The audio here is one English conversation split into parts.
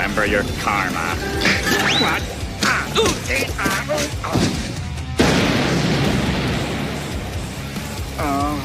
remember your karma. What? Oh.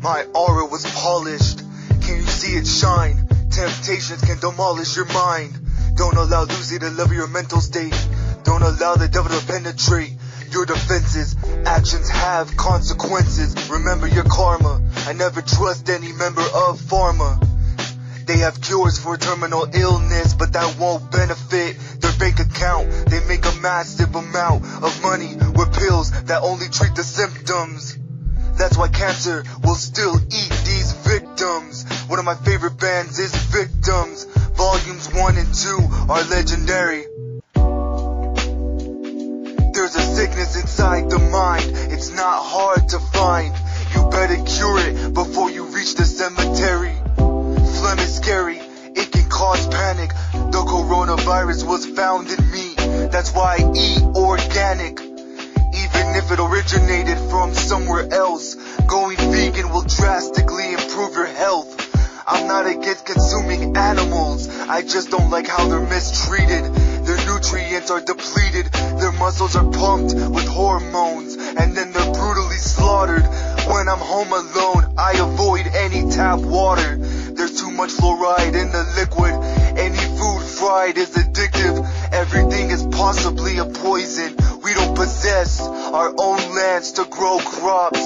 My aura was polished. Can you see it shine? Temptations can demolish your mind. Don't allow Lucy to level your mental state. Don't allow the devil to penetrate your defenses. Actions have consequences. Remember your karma. I never trust any member of pharma. They have cures for terminal illness, but that won't benefit their bank account. They make a massive amount of money with pills that only treat the symptoms. That's why cancer will still eat these victims. One of my favorite bands is Victims. Volumes 1 and 2 are legendary. There's a sickness inside the mind. It's not hard to find. You better cure it before you reach the cemetery. Phlegm is scary. It can cause panic. The coronavirus was found in me. That's why I eat organic. Even if it originated from somewhere else, going vegan will drastically improve your health. I'm not against consuming animals, I just don't like how they're mistreated. Their nutrients are depleted, their muscles are pumped with hormones, and then they're brutally slaughtered. When I'm home alone, I avoid any tap water. There's too much fluoride in the liquid. Any food fried is addictive. Everything is possibly a poison. We don't possess our own lands to grow crops.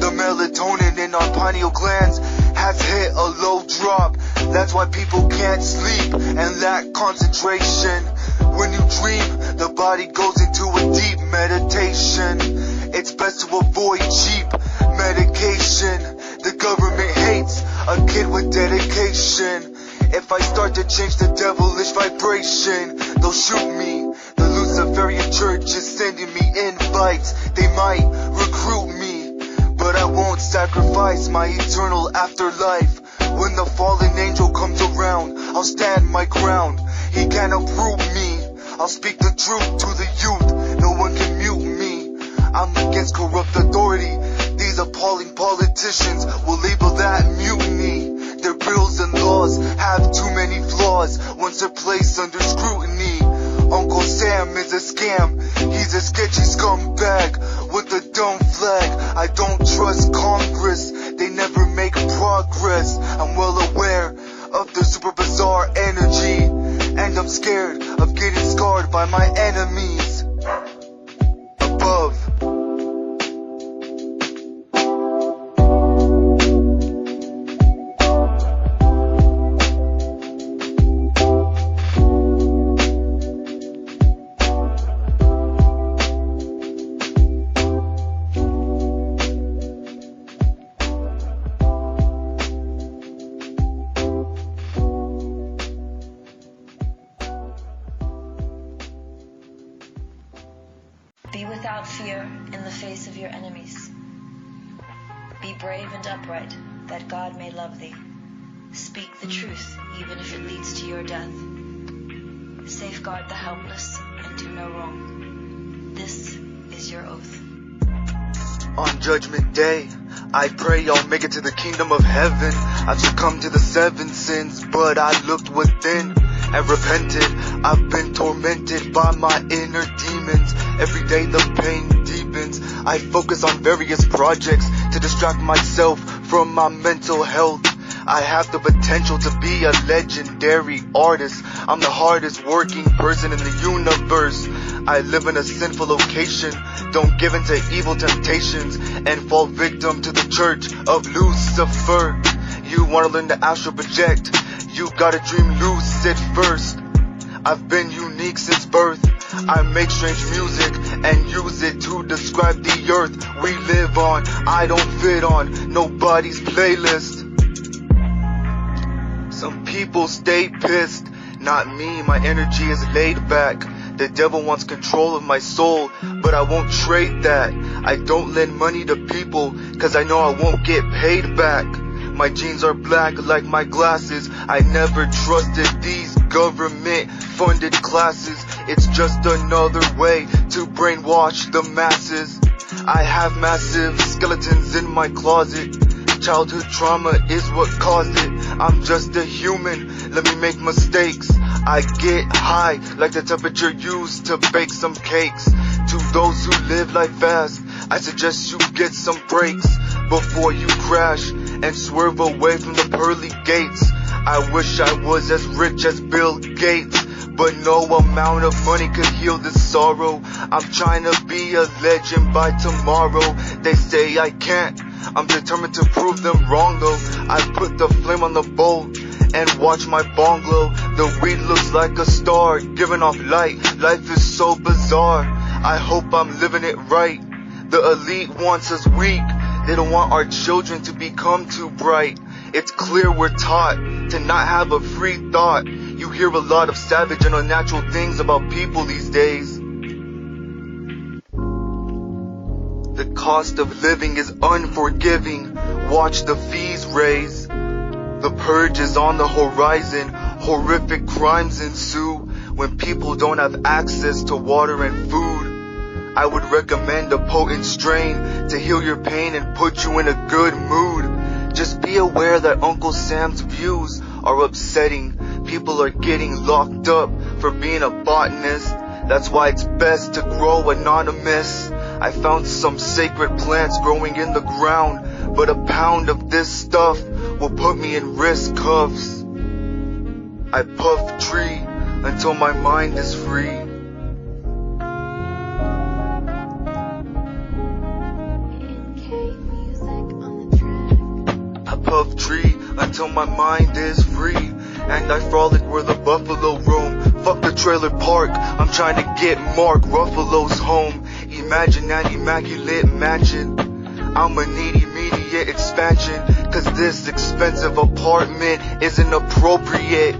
The melatonin in our pineal glands has hit a low drop. That's why people can't sleep and lack concentration. When you dream, the body goes into a deep meditation. It's best to avoid cheap medication. The government hates a kid with dedication. If I start to change the devilish vibration, they'll shoot me. The Luciferian church is sending me invites. They might recruit me, but I won't sacrifice my eternal afterlife. When the fallen angel comes around, I'll stand my ground. He can't uproot me. I'll speak the truth to the youth. No one can mute me. I'm against corrupt authority. These appalling politicians will label that mutiny. Their bills and laws have too many flaws once they're placed under scrutiny. Uncle Sam is a scam. He's a sketchy scumbag with a dumb flag. I don't trust Congress. They never make progress. I'm well aware of the super bizarre energy, and I'm scared of getting scarred by my enemies. Above. Be without fear in the face of your enemies. Be brave and upright, that God may love thee. Speak the truth, even if it leads to your death. Safeguard the helpless and do no wrong. This is your oath. On Judgment Day, I pray I'll make it to the kingdom of heaven. I've succumbed to the 7 sins, but I looked within and repented. I've been tormented by my inner demons. Every day the pain deepens. I focus on various projects to distract myself from my mental health. I have the potential to be a legendary artist. I'm the hardest working person in the universe. I live in a sinful location. Don't give in to evil temptations and fall victim to the church of Lucifer. You wanna learn to astral project? You gotta dream lucid first. I've been unique since birth. I make strange music and use it to describe the earth we live on. I don't fit on nobody's playlist. Some people stay pissed, not me. My energy is laid back. The devil wants control of my soul, but I won't trade that. I don't lend money to people, cause I know I won't get paid back. My jeans are black like my glasses. I never trusted these government funded classes. It's just another way to brainwash the masses. I have massive skeletons in my closet. Childhood trauma is what caused it. I'm just a human, let me make mistakes. I get high like the temperature used to bake some cakes. To those who live life fast, I suggest you get some breaks before you crash and swerve away from the pearly gates. I wish I was as rich as Bill Gates, but no amount of money could heal this sorrow. I'm trying to be a legend by tomorrow. They say I can't, I'm determined to prove them wrong though. I put the flame on the bowl and watch my bong glow. The weed looks like a star, giving off light. Life is so bizarre, I hope I'm living it right. The elite wants us weak, they don't want our children to become too bright. It's clear we're taught to not have a free thought. You hear a lot of savage and unnatural things about people these days. The cost of living is unforgiving. Watch the fees raise. The purge is on the horizon. Horrific crimes ensue when people don't have access to water and food. I would recommend a potent strain to heal your pain and put you in a good mood. Just be aware that Uncle Sam's views are upsetting. People are getting locked up for being a botanist. That's why it's best to grow anonymous. I found some sacred plants growing in the ground, but a pound of this stuff will put me in wrist cuffs. I puff tree until my mind is free. I puff tree until my mind is free, and I frolic where the buffalo roam. Fuck the trailer park, I'm trying to get Mark Ruffalo's home. Imagine an immaculate mansion. I'ma need immediate expansion, cause this expensive apartment isn't appropriate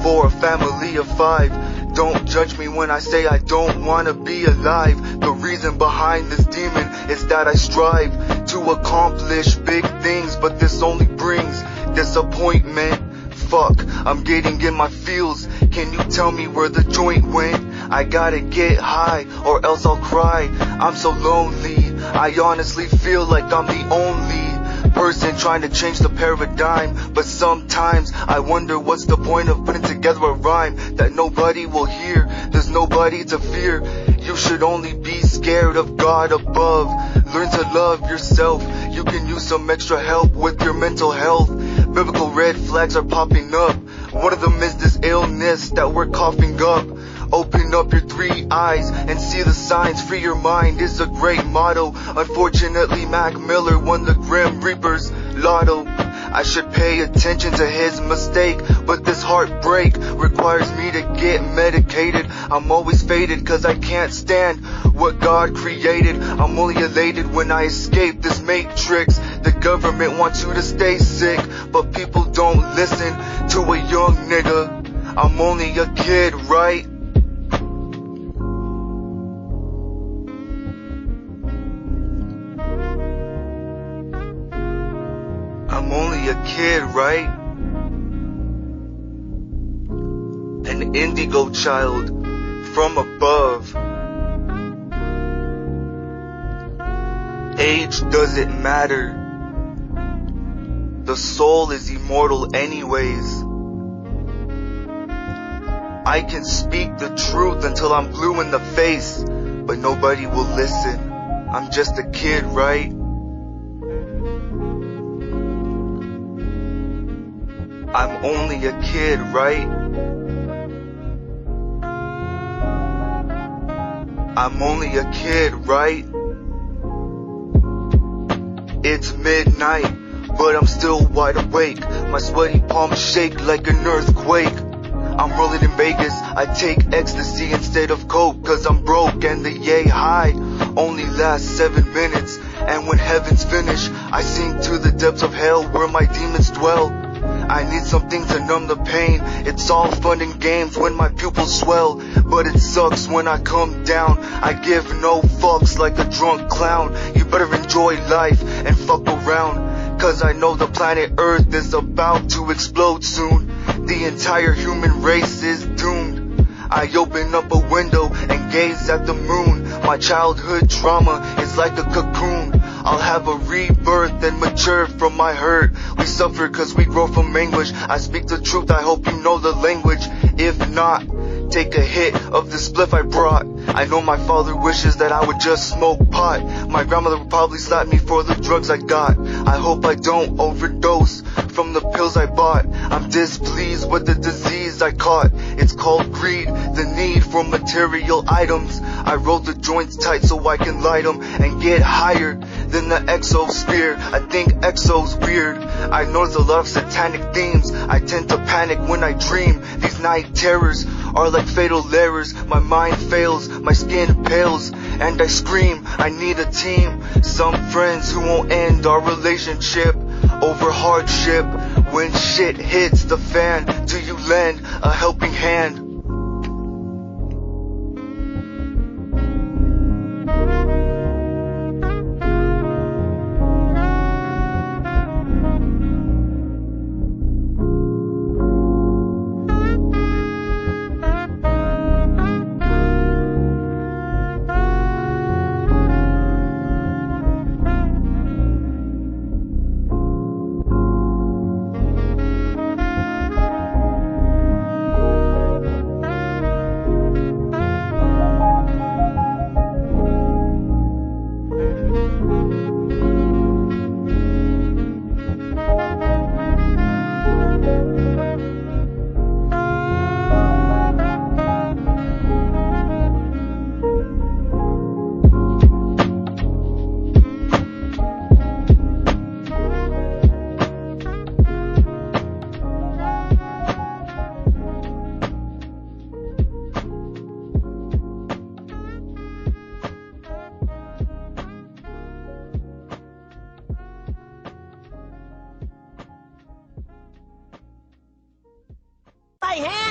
for a family of 5. Don't judge me when I say I don't wanna be alive. The reason behind this demon is that I strive to accomplish big things, but this only brings disappointment. Fuck, I'm getting in my feels. Can you tell me where the joint went? I gotta get high or else I'll cry. I'm so lonely, I honestly feel like I'm the only person trying to change the paradigm. But sometimes I wonder what's the point of putting together a rhyme that nobody will hear. There's nobody to fear. You should only be scared of God above. Learn to love yourself. You can use some extra help with your mental health. Biblical red flags are popping up. One of them is this illness that we're coughing up. Open up your 3 eyes and see the signs. Free your mind is a great motto. Unfortunately, Mac Miller won the Grim Reaper's lotto. I should pay attention to his mistake, but this heartbreak requires me to get medicated. I'm always faded cause I can't stand what God created. I'm only elated when I escape this matrix. The government wants you to stay sick, but people don't listen to a young nigga. I'm only a kid, right? I'm only a kid, right? An indigo child from above. Age doesn't matter. The soul is immortal anyways. I can speak the truth until I'm blue in the face, but nobody will listen. I'm just a kid, right? I'm only a kid, right? I'm only a kid, right? It's midnight, but I'm still wide awake. My sweaty palms shake like an earthquake. I'm rolling in Vegas, I take ecstasy instead of coke, cause I'm broke and the yay high only lasts 7 minutes. And when heaven's finished, I sink to the depths of hell where my demons dwell. I need something to numb the pain. It's all fun and games when my pupils swell, but it sucks when I come down. I give no fucks like a drunk clown. You better enjoy life and fuck around, cause I know the planet Earth is about to explode soon. The entire human race is doomed. I open up a window and gaze at the moon. My childhood trauma is like a cocoon. I'll have a rebirth and mature from my hurt. We suffer cause we grow from anguish. I speak the truth, I hope you know the language. If not, take a hit of the spliff I brought. I know my father wishes that I would just smoke pot. My grandmother would probably slap me for the drugs I got. I hope I don't overdose from the pills I bought. I'm displeased with the disease I caught. It's called greed, the need for material items. I roll the joints tight so I can light them and get higher than the exosphere. I think exo's weird. I know there's a lot of satanic themes. I tend to panic when I dream. These night terrors are like fatal errors. My mind fails, my skin pales, and I scream, I need a team. Some friends who won't end our relationship over hardship. When shit hits the fan, do you lend a helping hand?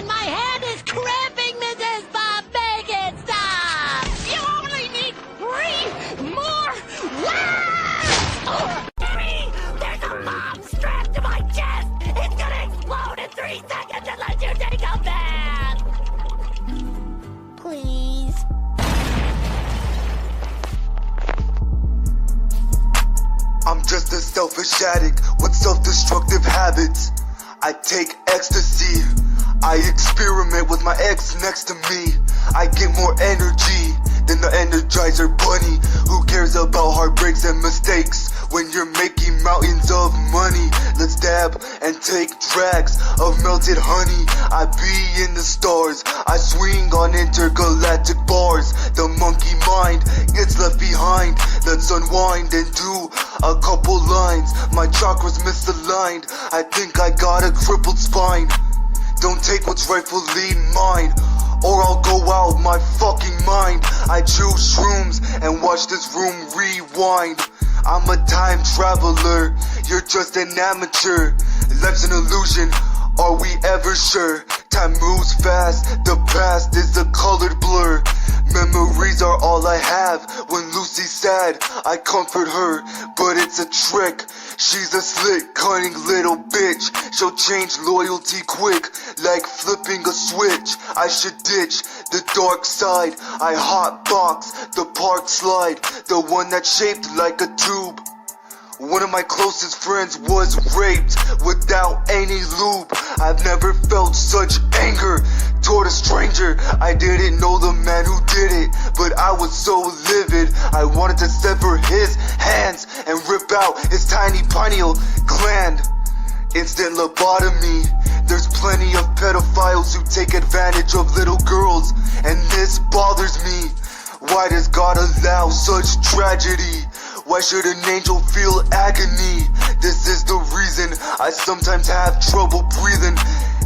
My hand is cramping, Mrs. Bob. Make it stop! You only need 3 more laps! There's a bomb strapped to my chest! It's gonna explode in 3 seconds unless you take a bath! Please. I'm just a selfish addict with self-destructive habits. I take ecstasy. I experiment with my ex next to me. I get more energy than the Energizer Bunny. Who cares about heartbreaks and mistakes when you're making mountains of money? Let's dab and take drags of melted honey. I be in the stars, I swing on intergalactic bars. The monkey mind gets left behind. Let's unwind and do a couple lines. My chakras misaligned, I think I got a crippled spine. Don't take what's rightfully mine, or I'll go out my fucking mind. I chew shrooms and watch this room rewind. I'm a time traveler, you're just an amateur. Life's an illusion, are we ever sure? Time moves fast, the past is a colored blur. Memories are all I have. When Lucy's sad, I comfort her, but it's a trick. She's a slick, cunning little bitch. She'll change loyalty quick, like flipping a switch. I should ditch the dark side. I hotbox the park slide, the one that's shaped like a tube. One of my closest friends was raped without any lube. I've never felt such anger toward a stranger. I didn't know the man who did it, but I was so livid. I wanted to sever his hands and rip out his tiny pineal gland. Instant lobotomy. There's plenty of pedophiles who take advantage of little girls, and this bothers me. Why does God allow such tragedy? Why should an angel feel agony? This is the reason I sometimes have trouble breathing.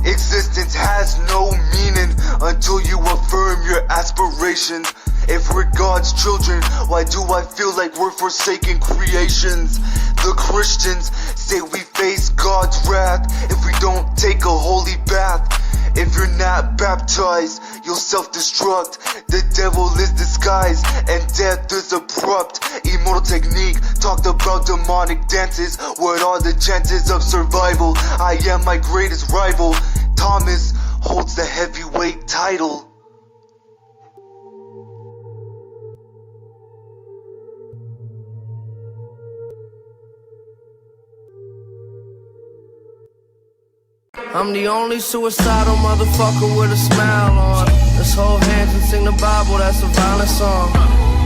Existence has no meaning until you affirm your aspirations. If we're God's children, why do I feel like we're forsaken creations? The Christians say we face God's wrath if we don't take a holy bath. If you're not baptized, you'll self-destruct. The devil is disguised and death is abrupt. Immortal technique talked about demonic dances. What are the chances of survival? I am my greatest rival. Thomas holds the heavyweight title. I'm the only suicidal motherfucker with a smile on. Let's hold hands and sing the Bible, that's a violent song.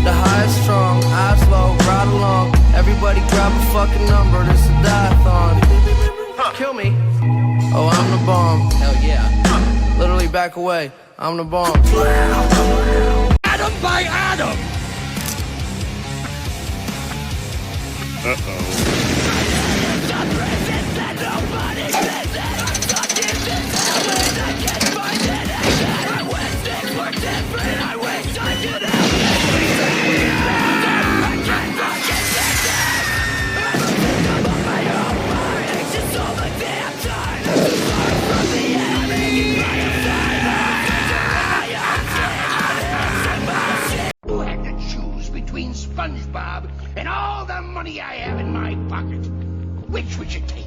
The high is strong, eyes low, ride along. Everybody grab a fucking number, this a die-a-thon. Kill me. Oh, I'm the bomb. Hell yeah. Literally back away. I'm the bomb. Atom by atom! Uh-oh. Who had to choose between SpongeBob and all the money I have in my pocket? Which would you take?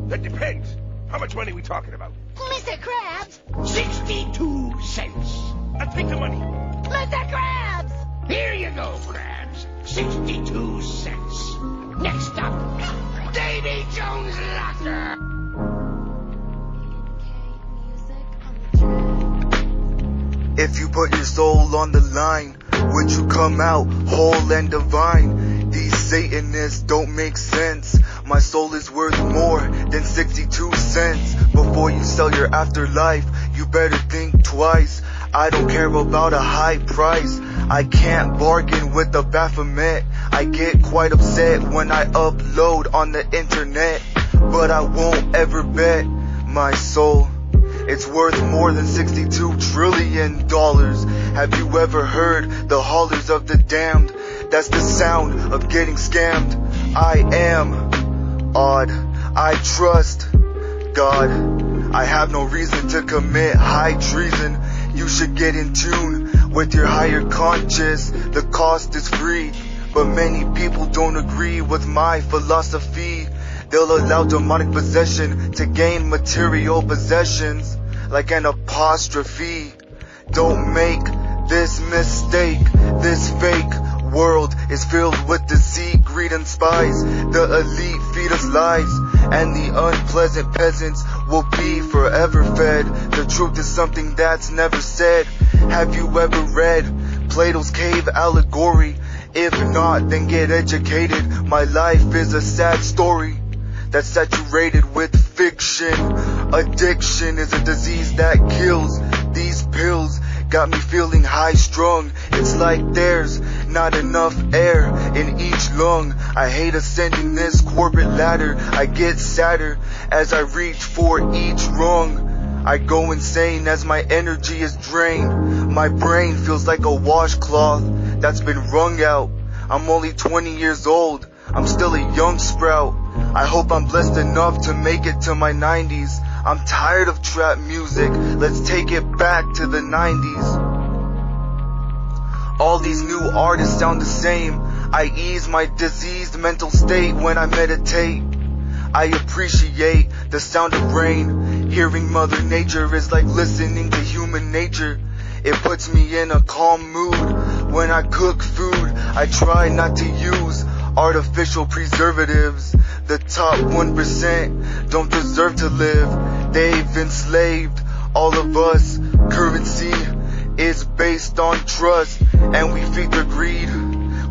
That depends. How much money are we talking about? Mr. Krabs! 62 cents. I'll take the money. Mr. Krabs! Here you go, Krabs. 62 cents. Next up, Davy Jones' locker. If you put your soul on the line, would you come out whole and divine? These Satanists don't make sense. My soul is worth more than 62 cents. Before you sell your afterlife, you better think twice. I don't care about a high price. I can't bargain with the Baphomet. I get quite upset when I upload on the internet, but I won't ever bet my soul. It's worth more than $62 trillion. Have you ever heard the hollers of the damned? That's the sound of getting scammed. I am odd. I trust God. I have no reason to commit high treason. You should get in tune with your higher conscious. The cost is free, but many people don't agree with my philosophy. They'll allow demonic possession to gain material possessions like an apostrophe. Don't make this mistake. This fake world is filled with deceit, greed, and spies. The elite feed us lies, and the unpleasant peasants will be forever fed. The truth is something that's never said. Have you ever read Plato's cave allegory? If not, then get educated. My life is a sad story that's saturated with fiction. Addiction is a disease that kills. These pills got me feeling high strung. It's like there's not enough air in each lung. I hate ascending this corporate ladder. I get sadder as I reach for each rung. I go insane as my energy is drained. My brain feels like a washcloth that's been wrung out. I'm only 20 years old. I'm still a young sprout. I hope I'm blessed enough to make it to my 90s. I'm tired of trap music. Let's take it back to the 90s. All these new artists sound the same. I ease my diseased mental state when I meditate. I appreciate the sound of rain. Hearing Mother Nature is like listening to human nature. It puts me in a calm mood. When I cook food, I try not to use artificial preservatives. The top 1% don't deserve to live. They've enslaved all of us. Currency is based on trust, and we feed their greed.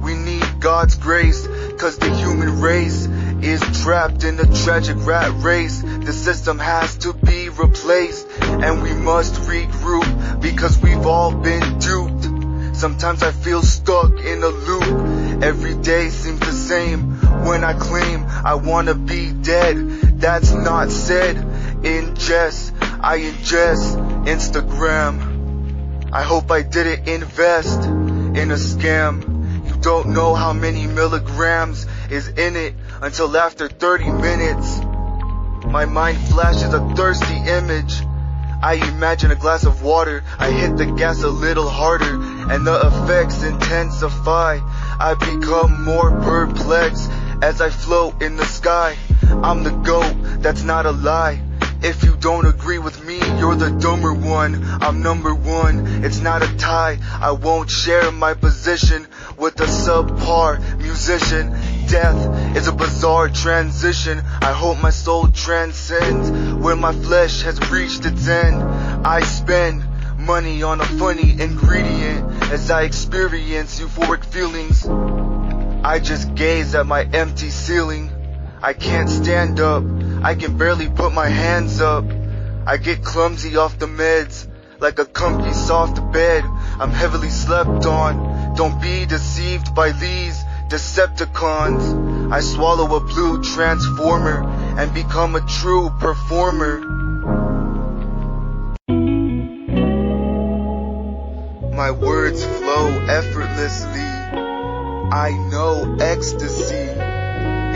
We need God's grace, cause the human race is trapped in a tragic rat race. The system has to be replaced, and we must regroup, because we've all been duped. Sometimes I feel stuck in a loop. Every day seems the same. When I claim I wanna be dead, that's not said in jest. I ingest Instagram. I hope I didn't invest in a scam. You don't know how many milligrams is in it until after 30 minutes. My mind flashes a thirsty image. I imagine a glass of water. I hit the gas a little harder, and the effects intensify. I become more perplexed as I float in the sky. I'm the GOAT, that's not a lie. If you don't agree with me, you're the dumber one. I'm number one, it's not a tie. I won't share my position with a subpar musician. Death is a bizarre transition. I hope my soul transcends where my flesh has reached its end. I spend money on a funny ingredient as I experience euphoric feelings. I just gaze at my empty ceiling. I can't stand up, I can barely put my hands up. I get clumsy off the meds, like a comfy soft bed. I'm heavily slept on. Don't be deceived by these Decepticons. I swallow a blue transformer and become a true performer. My words flow effortlessly. I know ecstasy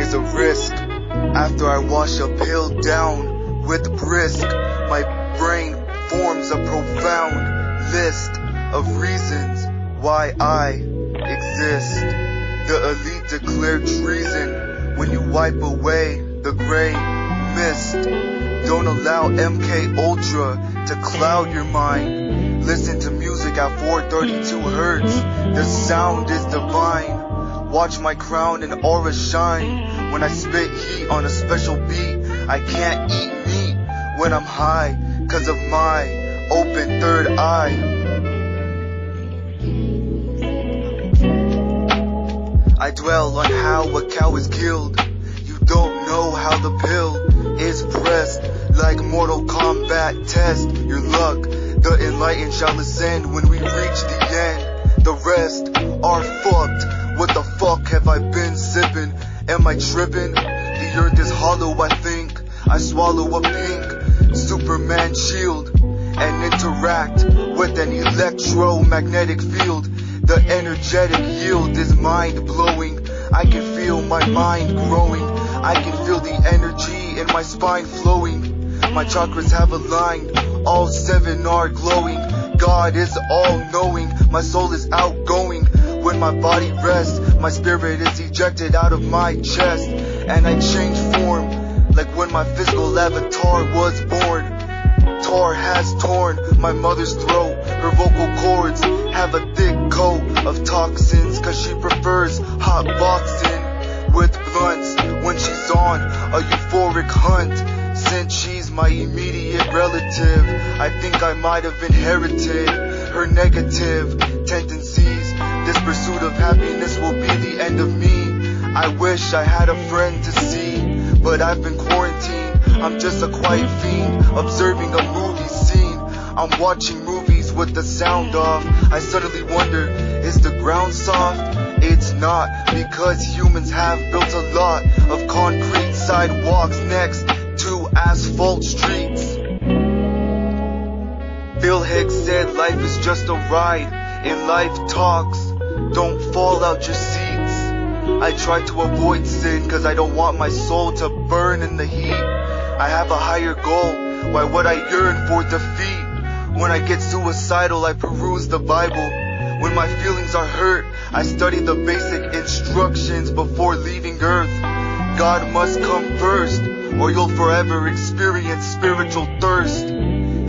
is a risk. After I wash a pill down with brisk, my brain forms a profound list of reasons why I exist. The elite declare treason when you wipe away the gray mist. Don't allow MK Ultra to cloud your mind. Listen to music at 432 hertz. The sound is divine. Watch my crown and aura shine. When I spit heat on a special beat, I can't eat meat when I'm high, 'cause of my open third eye. I dwell on how a cow is killed. You don't know how the pill is pressed. Like Mortal Kombat test your luck. The enlightened shall ascend when we reach the end. The rest are fucked. What the fuck have I been sipping? Am I tripping? The earth is hollow, I think. I swallow a pink Superman shield and interact with an electromagnetic field. The energetic yield is mind-blowing. I can feel my mind growing. I can feel the energy in my spine flowing. My chakras have aligned, all 7 are glowing. God is all-knowing, my soul is outgoing. When my body rests, my spirit is ejected out of my chest. And I change form, like when my physical avatar was born. Tar has torn my mother's throat. Her vocal cords have a thick coat of toxins, 'cause she prefers hot boxing with blunts when she's on a euphoric hunt. Since she's my immediate relative, I think I might have inherited her negative tendencies. This pursuit of happiness will be the end of me. I wish I had a friend to see, but I've been quarantined. I'm just a quiet fiend, observing a movie scene. I'm watching movies with the sound off. I suddenly wonder, is the ground soft? It's not, because humans have built a lot of concrete sidewalks next to asphalt streets. Bill Hicks said life is just a ride, and life talks. Don't fall out your seats. I try to avoid sin, 'cause I don't want my soul to burn in the heat. I have a higher goal, why would I yearn for defeat? When I get suicidal, I peruse the Bible. When my feelings are hurt, I study the basic instructions before leaving earth. God must come first, or you'll forever experience spiritual thirst.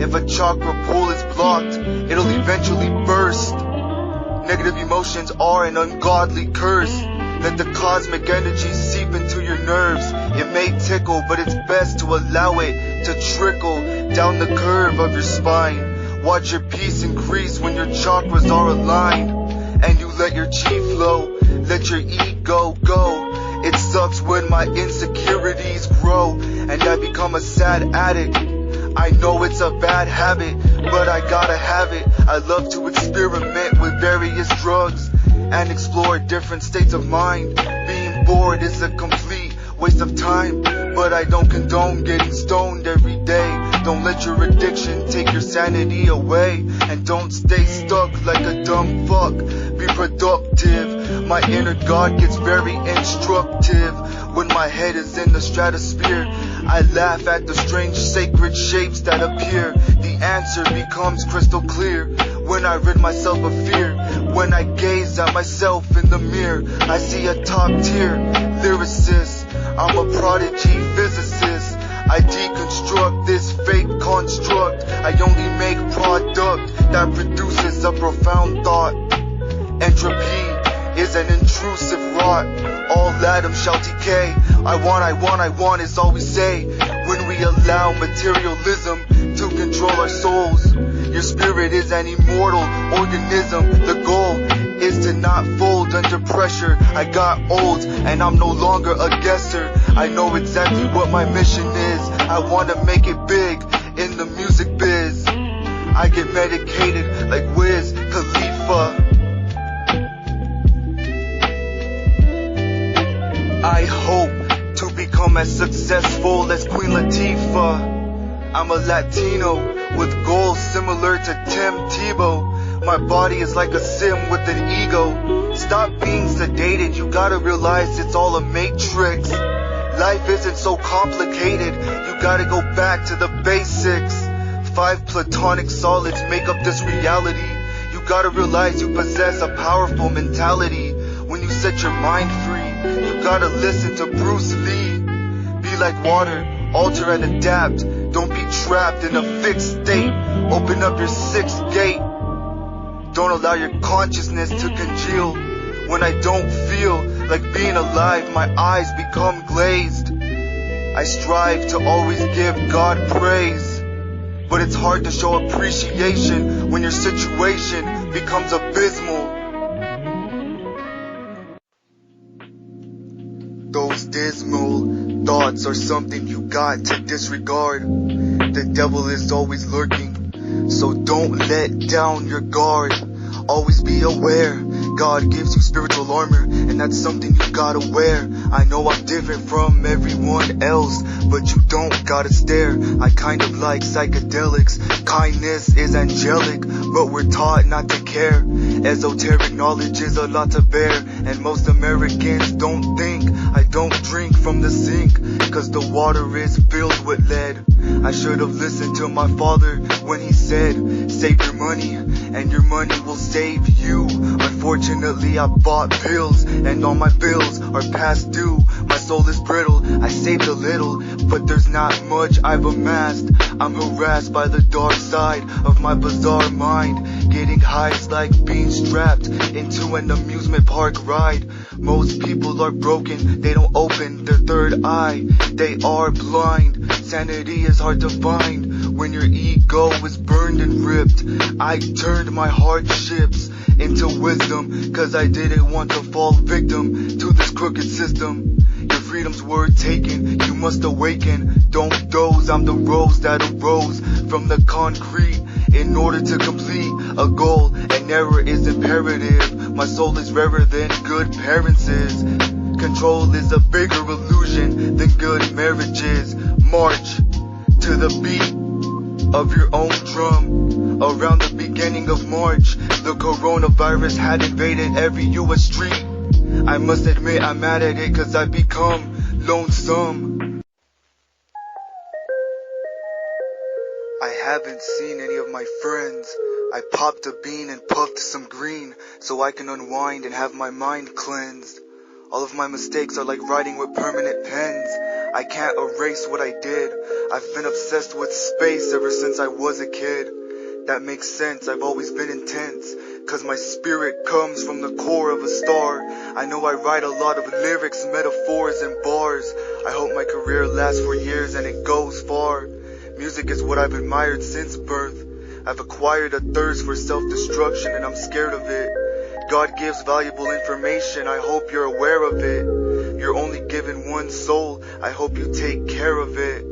If a chakra pool is blocked, it'll eventually burst. Negative emotions are an ungodly curse. Let the cosmic energy seep into your nerves. It may tickle, but it's best to allow it to trickle down the curve of your spine. Watch your peace increase when your chakras are aligned, and you let your chi flow, let your ego go. It sucks when my insecurities grow, and I become a sad addict. I know it's a bad habit, but I gotta have it. I love to experiment with various drugs and explore different states of mind. Being bored is a complete waste of time, but I don't condone getting stoned every day. Don't let your addiction take your sanity away, and don't stay stuck like a dumb fuck. Be productive. My inner God gets very instructive. When my head is in the stratosphere, I laugh at the strange sacred shapes that appear. The answer becomes crystal clear when I rid myself of fear. When I gaze at myself in the mirror, I see a top tier lyricist. I'm a prodigy physicist. I deconstruct this fake construct. I only make product that produces a profound thought. Entropy is an intrusive rot. All atoms shall decay. I want is all we say when we allow materialism to control our souls. Your spirit is an immortal organism. The goal is to not fold under pressure. I got old and I'm no longer a guesser. I know exactly what my mission is. I wanna make it big in the music biz. I get medicated like Wiz Khalifa. I hope to become as successful as Queen Latifah. I'm a Latino with goals similar to Tim Tebow. My body is like a sim with an ego. Stop being sedated, you gotta realize it's all a matrix. Life isn't so complicated, you gotta go back to the basics. 5 platonic solids make up this reality. You gotta realize you possess a powerful mentality. When you set your mind free, you gotta listen to Bruce Lee. Be like water, alter and adapt. Don't be trapped in a fixed state. Open up your 6th gate. Don't allow your consciousness to congeal. When I don't feel like being alive, my eyes become glazed. I strive to always give God praise, but it's hard to show appreciation when your situation becomes abysmal. Those dismal thoughts are something you got to disregard. The devil is always lurking, so don't let down your guard. Always be aware, God gives you spiritual armor, and that's something you gotta wear. I know I'm different from everyone else, but you don't gotta stare. I kind of like psychedelics, kindness is angelic, but we're taught not to care. Esoteric knowledge is a lot to bear, and most Americans don't think. I don't drink from the sink, cause the water is filled with lead. I should have listened to my father when he said, save your money, and your money will save you. Unfortunately, I bought pills, and all my bills are past due. My soul is brittle, I saved a little, but there's not much I've amassed. I'm harassed by the dark side of my bizarre mind. Getting high is like being strapped into an amusement park ride. Most people are broken, they don't open their third eye. They are blind, sanity is hard to find when your ego is burned and ripped. I turned my hardships into wisdom, cause I didn't want to fall victim to this crooked system. Your freedoms were taken, you must awaken. Don't doze, I'm the rose that arose from the concrete in order to complete a goal. An error is imperative, my soul is rarer than good parents is. Control is a bigger illusion than good marriages. March to the beat of your own drum. Around the beginning of March, the coronavirus had invaded every US street. I must admit I'm mad at it cause I've become lonesome. I haven't seen any of my friends. I popped a bean and puffed some green so I can unwind and have my mind cleansed. All of my mistakes are like writing with permanent pens. I can't erase what I did. I've been obsessed with space ever since I was a kid. That makes sense, I've always been intense, cause my spirit comes from the core of a star. I know I write a lot of lyrics, metaphors, and bars. I hope my career lasts for years and it goes far. Music is what I've admired since birth. I've acquired a thirst for self-destruction and I'm scared of it. God gives valuable information, I hope you're aware of it. You're only given one soul, I hope you take care of it.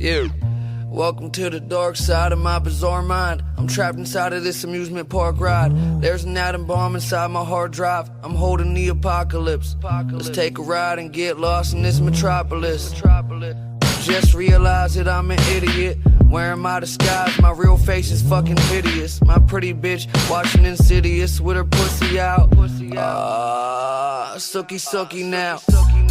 Yeah. Welcome to the dark side of my bizarre mind. I'm trapped inside of this amusement park ride. There's an atom bomb inside my hard drive. I'm holding the apocalypse. Let's take a ride and get lost in this metropolis. Just realized that I'm an idiot. Wearing my disguise, my real face is fucking hideous. My pretty bitch watching Insidious with her pussy out. Sookie now.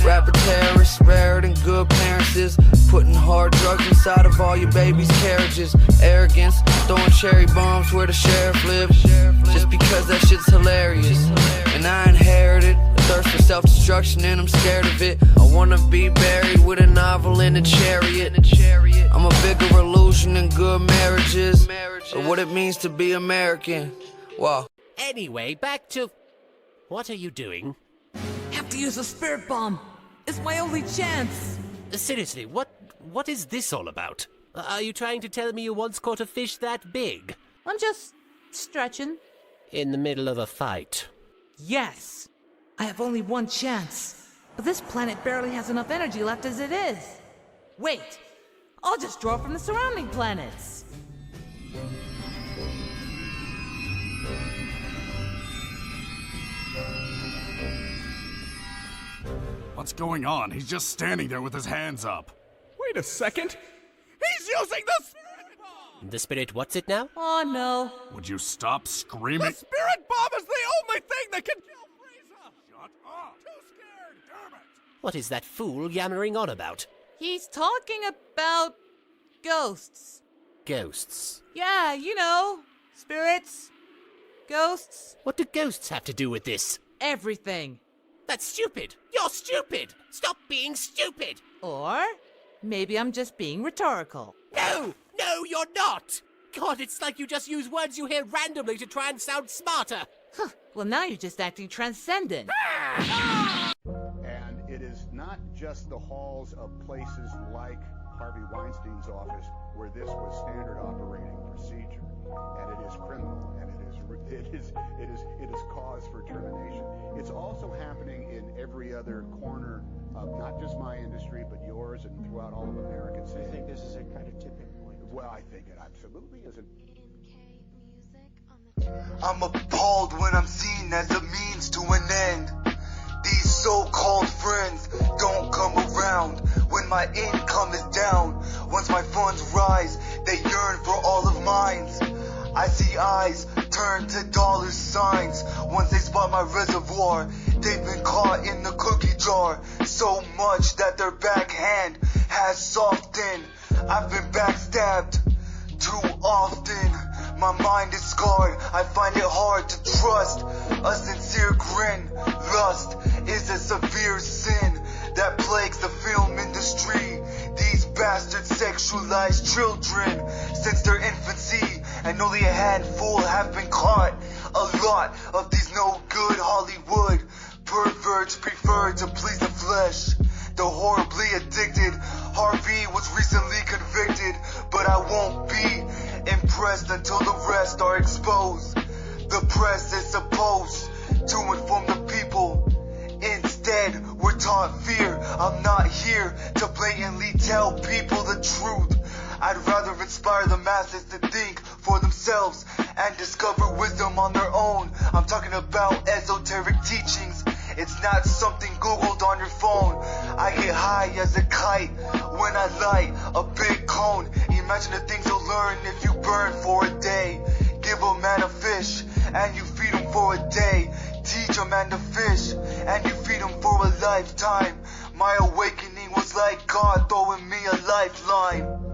Rapper terrorists, rarer than good parents is. Putting hard drugs inside of all your baby's carriages. Arrogance, throwing cherry bombs where the sheriff lives. Just because that shit's hilarious. And I inherited a thirst for self-destruction and I'm scared of it. I wanna be buried with a novel in a chariot. I'm a bigger illusion than good marriages, or what it means to be American. Wow. Anyway, back to... What are you doing? Have to use a spirit bomb. It's my only chance. Seriously, what is this all about? Are you trying to tell me you once caught a fish that big? I'm just stretching. In the middle of a fight? Yes. I have only one chance. But this planet barely has enough energy left as it is. Wait. I'll just draw from the surrounding planets. What's going on? He's just standing there with his hands up. Wait a second. He's using the spirit bomb! The spirit what's it now? Oh no. Would you stop screaming? The spirit bomb is the only thing that can kill Frieza! Shut up! Too scared, damn it! What is that fool yammering on about? He's talking about ghosts. Ghosts? Yeah, you know, spirits, ghosts, What do ghosts have to do with this? everything. That's stupid! You're stupid! Stop being stupid! Or maybe I'm just being rhetorical. No! No, you're not! God, it's like you just use words you hear randomly to try and sound smarter! Huh, well, now you're just acting transcendent. And it is not just the halls of places like Harvey Weinstein's office where this was standard operating procedure, and it is criminal, and it is cause for termination. It's also happening in every other corner of not just my industry, but yours and throughout all of American cities. I think this is a kind of tipping point. Well, I think it absolutely is. I'm appalled when I'm seen as a means to an end. These so-called friends don't come around when my income is down. Once my funds rise, they yearn for all of mine. I see eyes turn to dollar signs once they spot my reservoir. They've been caught in the cookie jar so much that their backhand has softened. I've been backstabbed too often. My mind is scarred, I find it hard to trust. A sincere grin, lust is a severe sin that plagues the film industry. These bastards sexualize children since their infancy, and only a handful have been caught. A lot of these no good Hollywood perverts prefer to please the flesh. The horribly addicted Harvey was recently convicted, but I won't be impressed until the rest are exposed. The press is supposed to inform the people. Instead, we're taught fear. I'm not here to blatantly tell people the truth. I'd rather inspire the masses to think for themselves and discover wisdom on their own. I'm talking about esoteric teachings. It's not something Googled on your phone. I get high as a kite when I light a big cone. Imagine the things you'll learn if you burn for a day. Give a man a fish and you feed him for a day. Teach a man to fish and you feed him for a lifetime. My awakening was like God throwing me a lifeline.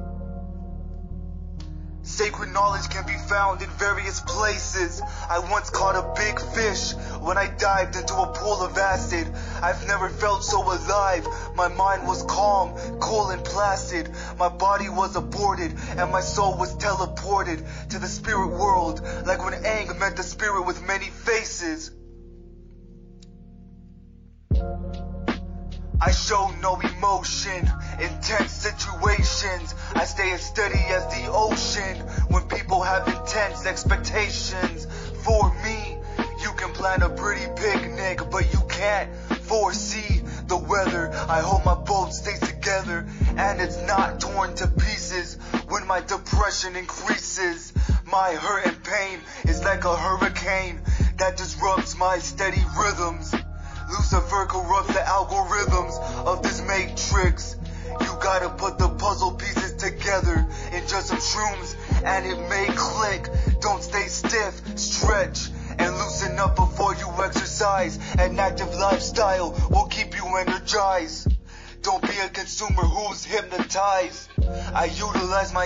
Sacred knowledge can be found in various places. I once caught a big fish when I dived into a pool of acid. I've never felt so alive. My mind was calm, cool and placid. My body was aborted and my soul was teleported to the spirit world, like when Aang met the spirit with many faces. I show no emotion, intense situations. I stay as steady as the ocean when people have intense expectations. For me, you can plan a pretty picnic, but you can't foresee the weather. I hope my boat stays together. together, and it's not torn to pieces. When my depression increases, my hurt and pain is like a hurricane that disrupts my steady rhythms. Lucifer corrupts the algorithms of this matrix. You gotta put the puzzle pieces together in just some shrooms and it may click. Don't stay stiff, stretch and loosen up before you exercise. An active lifestyle will keep you energized. Don't be a consumer who's hypnotized. I utilize my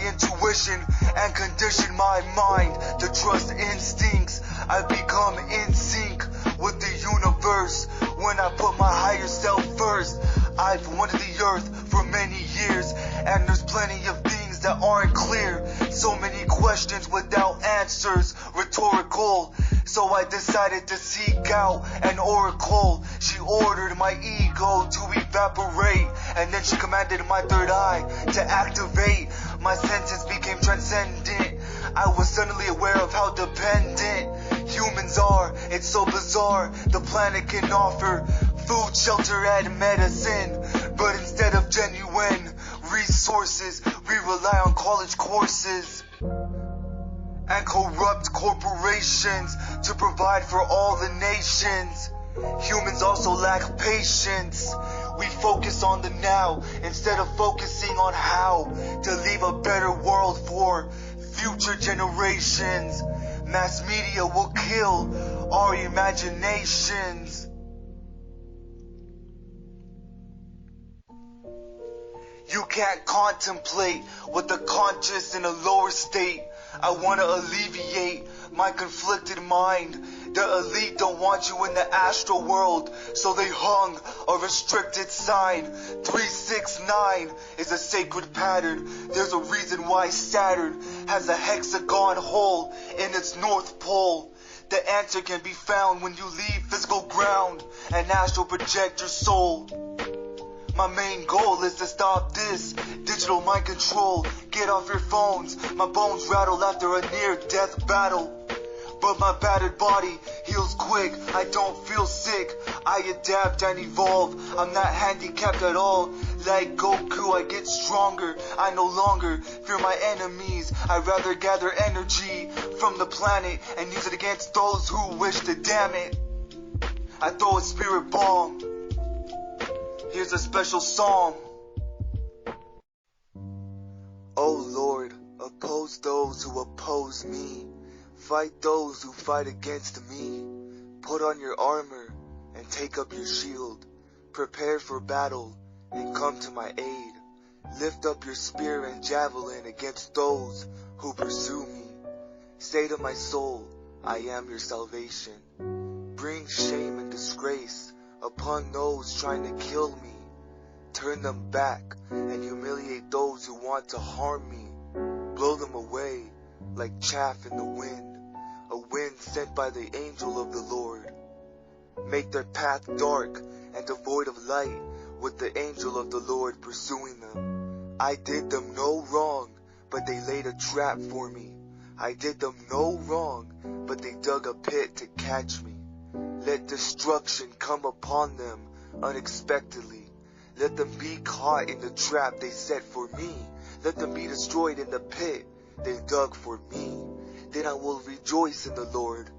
intuition and condition my mind to trust instincts. I become in sync with the universe when I put my higher self first. I've wandered the earth for many years, and there's plenty of things that aren't clear. So many questions without answers, rhetorical. So I decided to seek out an oracle. She ordered my ego to evaporate, and then she commanded my third eye to activate. My senses became transcendent. I was suddenly aware of how dependent humans are. It's so bizarre. The planet can offer food, shelter, and medicine, but instead of genuine resources, we rely on college courses and corrupt corporations to provide for all the nations. Humans also lack patience. We focus on the now instead of focusing on how to leave a better world for future generations. Mass media will kill our imaginations. You can't contemplate with the conscious in a lower state. I want to alleviate my conflicted mind. The elite don't want you in the astral world, so they hung a restricted sign. 369 is a sacred pattern. There's a reason why Saturn has a hexagon hole in its north pole. The answer can be found when you leave physical ground and astral project your soul. My main goal is to stop this digital mind control. Get off your phones. My bones rattle after a near-death battle, but my battered body heals quick. I don't feel sick. I adapt and evolve. I'm not handicapped at all. Like Goku, I get stronger. I no longer fear my enemies. I rather gather energy from the planet and use it against those who wish to damn it. I throw a spirit bomb. Here's a special psalm. Oh Lord, oppose those who oppose me. Fight those who fight against me. Put on your armor and take up your shield. Prepare for battle and come to my aid. Lift up your spear and javelin against those who pursue me. Say to my soul, I am your salvation. Bring shame and disgrace upon those trying to kill me. Turn them back and humiliate those who want to harm me. Blow them away like chaff in the wind, a wind sent by the angel of the Lord. Make their path dark and devoid of light, with the angel of the Lord pursuing them. I did them no wrong, but they laid a trap for me. I did them no wrong, but they dug a pit to catch me. Let destruction come upon them unexpectedly. Let them be caught in the trap they set for me. Let them be destroyed in the pit they dug for me. Then I will rejoice in the Lord.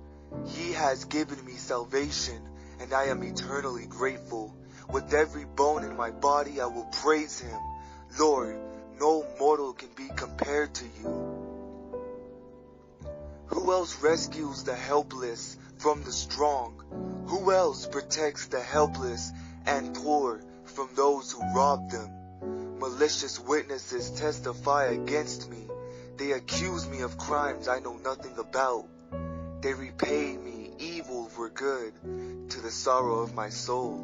He has given me salvation, and I am eternally grateful. With every bone in my body I will praise him. Lord, no mortal can be compared to you. Who else rescues the helpless from the strong? Who else protects the helpless and poor from those who rob them? Malicious witnesses testify against me. They accuse me of crimes I know nothing about. They repay me evil for good, to the sorrow of my soul.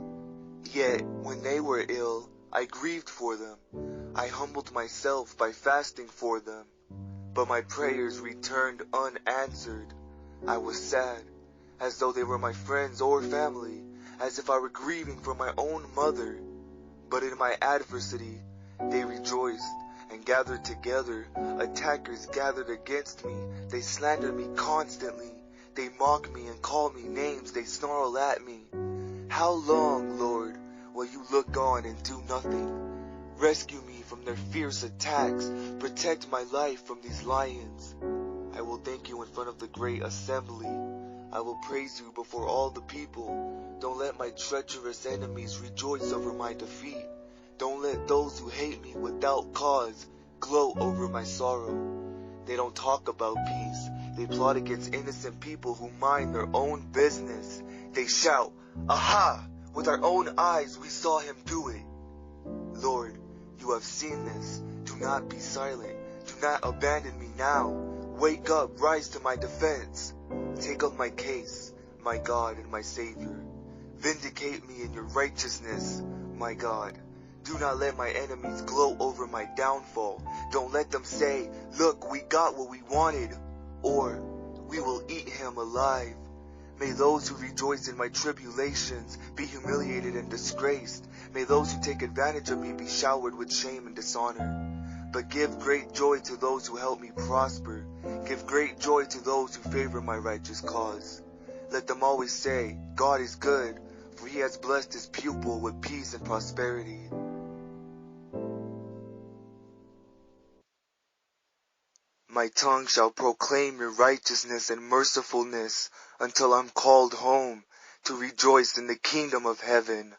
Yet, when they were ill, I grieved for them. I humbled myself by fasting for them. But my prayers returned unanswered. I was sad, as though they were my friends or family, as if I were grieving for my own mother. But in my adversity, they rejoiced and gathered together. Attackers gathered against me. They slandered me constantly. They mock me and call me names. They snarl at me. How long, Lord, while you look on and do nothing. Rescue me from their fierce attacks. Protect my life from these lions. I will thank you in front of the great assembly. I will praise you before all the people. Don't let my treacherous enemies rejoice over my defeat. Don't let those who hate me without cause gloat over my sorrow. They don't talk about peace. They plot against innocent people who mind their own business. They shout, "Aha! With our own eyes we saw him do it." Lord, you have seen this. Do not be silent. Do not abandon me now. Wake up, rise to my defense. Take up my case, my God and my Savior. Vindicate me in your righteousness, my God. Do not let my enemies gloat over my downfall. Don't let them say, "Look, we got what we wanted," or "We will eat him alive." May those who rejoice in my tribulations be humiliated and disgraced. May those who take advantage of me be showered with shame and dishonor. But give great joy to those who help me prosper. Give great joy to those who favor my righteous cause. Let them always say, "God is good, for he has blessed his pupil with peace and prosperity." My tongue shall proclaim your righteousness and mercifulness until I'm called home to rejoice in the kingdom of heaven.